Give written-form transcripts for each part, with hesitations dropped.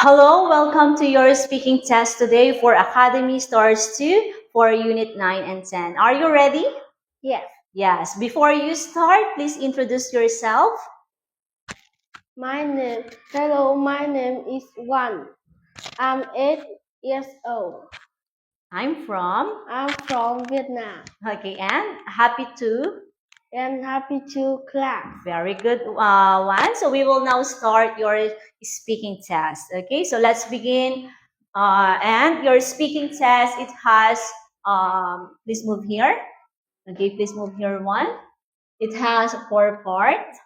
Hello, welcome to your speaking test today for Academy Stars 2 for Unit 9 and 10. Are you ready? Yes. Yes. Before you start, please introduce yourself. Hello, my name is Wan. I'm 8 years old. I'm from. I'm from Vietnam Okay, and happy to. and happy to class. Very good one. So we will now start your speaking test. Okay, so let's begin. And your speaking test, it has, please move here. Okay, please move here one. It has 4 parts.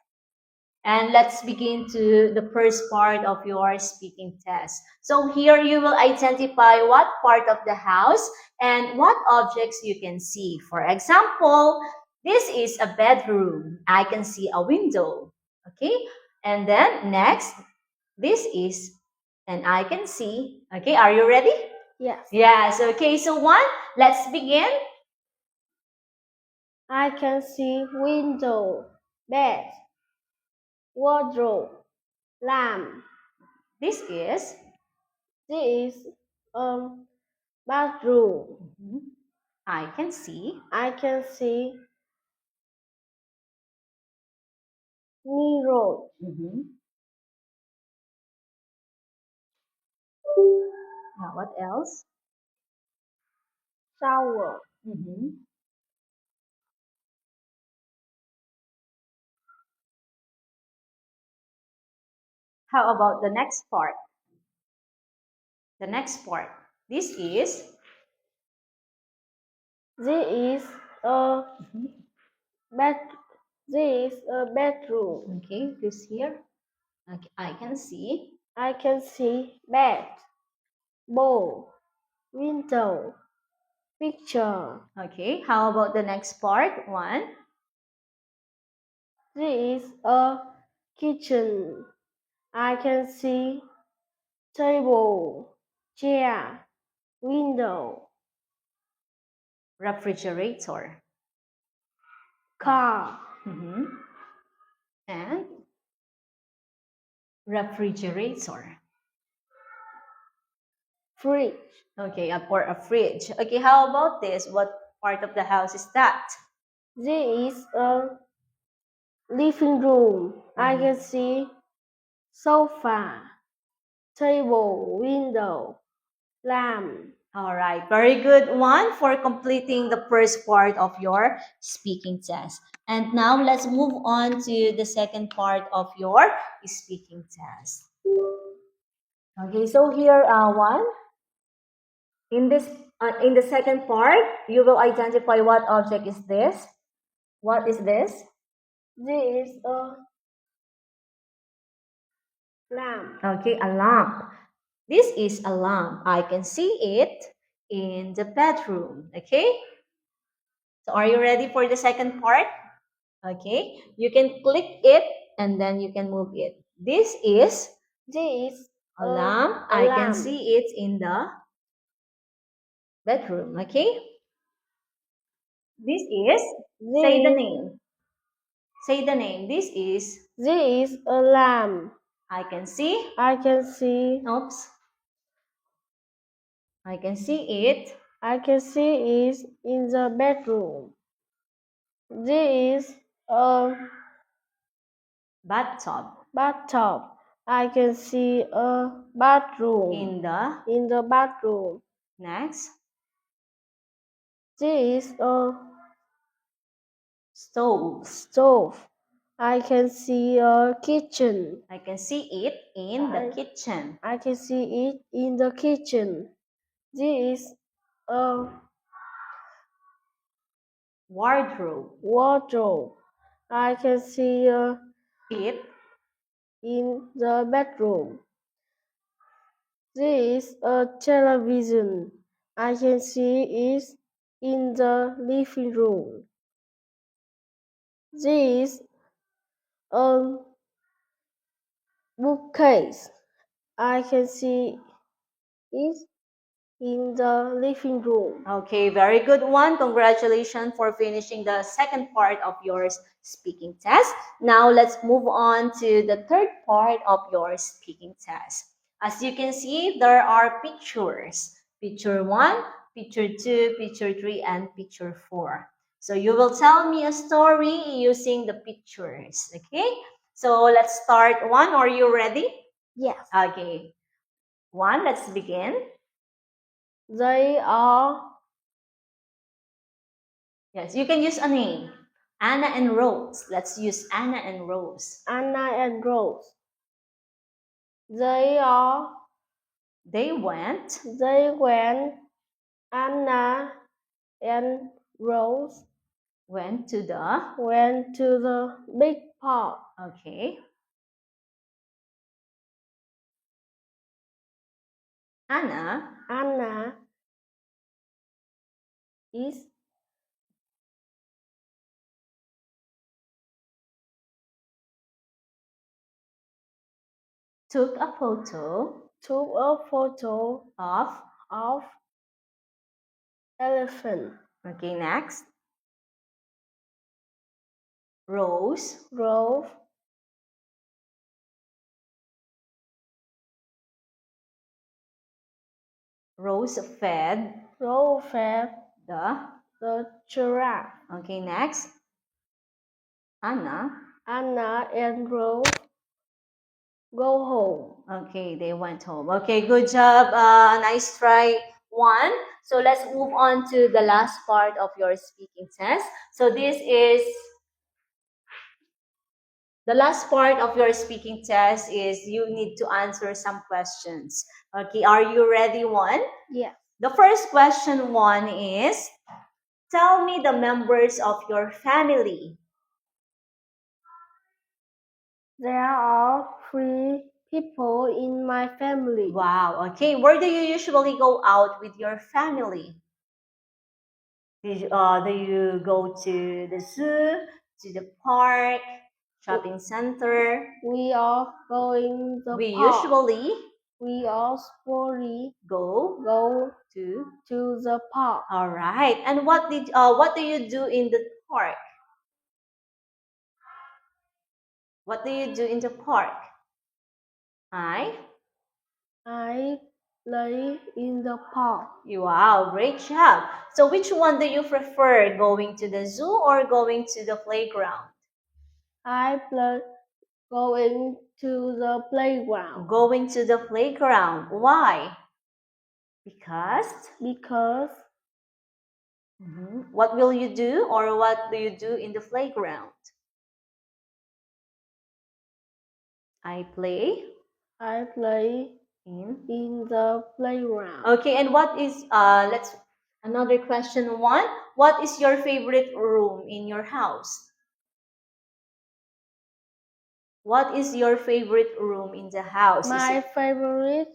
And let's begin to the first part of your speaking test. So here you will identify what part of the house and what objects you can see. For example, this is a bedroom. I can see a window. Okay. And then next, this is, and I can see. Okay. Are you ready? Yes. Yes. Okay. So let's begin. I can see window, bed, wardrobe, lamp. This is. This is bathroom. I can see. I can see mirror. Now, what else? Shower. How about the next part? The next part. This is. This is a bed. This is a bedroom. Okay, this here. Okay, I can see. I can see bed, bowl, window, picture. Okay, how about the next part? One. This is a kitchen. I can see table, chair, window, Refrigerator. car, And refrigerator. fridge. Okay, or a fridge. Okay, how about this? What part of the house is that? This is a living room. I can see sofa, table, window, lamp. All right, very good one for completing the first part of your speaking test. And now let's move on to the second part of your speaking test. Okay, so here one. In the second part, you will identify what object is this. What is this? This is a lamp. Okay, a lamp. This is a lamp. I can see it in the bedroom. Okay. So are you ready for the second part? Okay. You can click it and then you can move it. This is a lamp. I can see it in the bedroom. Okay. This is, say the name. Say the name. This is a lamp. I can see. I can see. Oops. I can see it. I can see it in the bedroom. This is a Bathtub. bathtub. I can see a bathroom In the bathroom. next. This is a Stove. I can see a kitchen. I can see it in the kitchen. I can see it in the kitchen. This is a wardrobe. I can see it in the bedroom. This is a television. I can see it in the living room. This is a bookcase. I can see it in the living room. Okay, very good one. Congratulations for finishing the second part of your speaking test. Now let's move on to the third part of your speaking test. As you can see, there are pictures. Picture 1, picture 2, picture 3, and picture 4. So you will tell me a story using the pictures, okay? So let's start 1. Are you ready? Yes. Okay. 1, let's begin. They are Yes, you can use a name. Anna and Rose. Let's use Anna and Rose. Anna and Rose. They went Anna and Rose went to went to the big park. okay. Anna is took a photo of elephant. Okay, next. Rose fed the giraffe. Okay, next. Anna and Rose go home. Okay, they went home. Okay, good job. Nice try, 1. So let's move on to the last part of your speaking test. So this is the last part of your speaking test is you need to answer some questions. Okay, are you ready, 1? Yeah. The first question, 1, is tell me the members of your family. There are 3 people in my family. Wow, okay. Where do you usually go out with your family? Do you go to the zoo, to the park, shopping center? We are going to We park. usually We usually go to the park. All right. And what do you do in the park? What do you do in the park? I play in the park. Wow, great job. So which one do you prefer, going to the zoo or going to the playground? I play going to the playground. Going to the playground. Why? Because what will you do, or what do you do in the playground? I play in the playground. Okay, and what is let's another question, 1. What is your favorite room in your house? What is your favorite room in the house? My favorite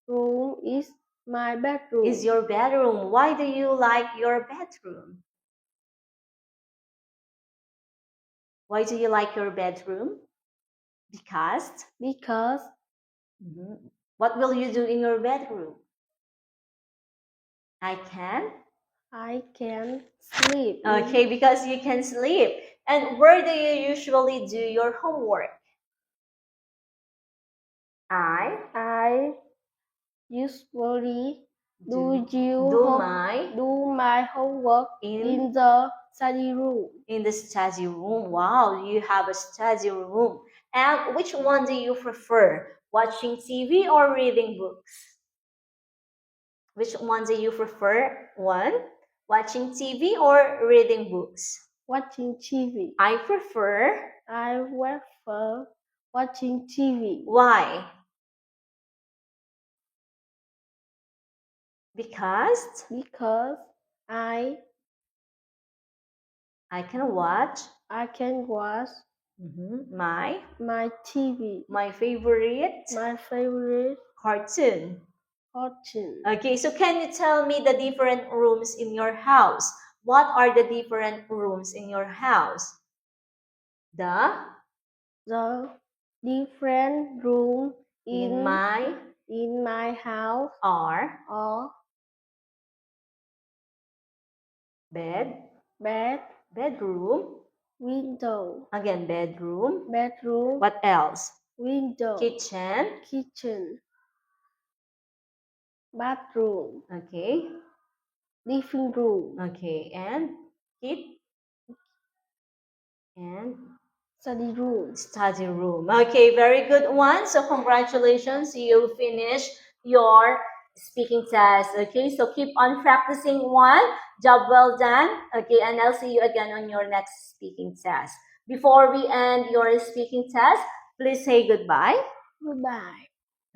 room is my bedroom. Is your bedroom. Why do you like your bedroom? Why do you like your bedroom? Because what will you do in your bedroom? I can sleep. Okay, because you can sleep. And where do you usually do your homework? I usually do my homework in the study room. In the study room. Wow, you have a study room. And which one do you prefer? Watching TV or reading books? Which one do you prefer? 1, watching TV or reading books? Watching TV. I prefer watching TV. Why? Because I can watch my TV. My favorite cartoon. Okay, so can you tell me the different rooms in your house? What are the different rooms in your house? The different room in my house are are bedroom. Window. Again, bedroom. Bedroom. What else? Window. Kitchen. bathroom, Okay. living room, Okay. And kid? And study room. study room. Okay, very good one. So congratulations, you finished your speaking test. Okay, so keep on practicing one. Job well done. Okay, and I'll see you again on your next speaking test. Before we end your speaking test, please say goodbye. Goodbye.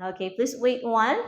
Okay, please wait one.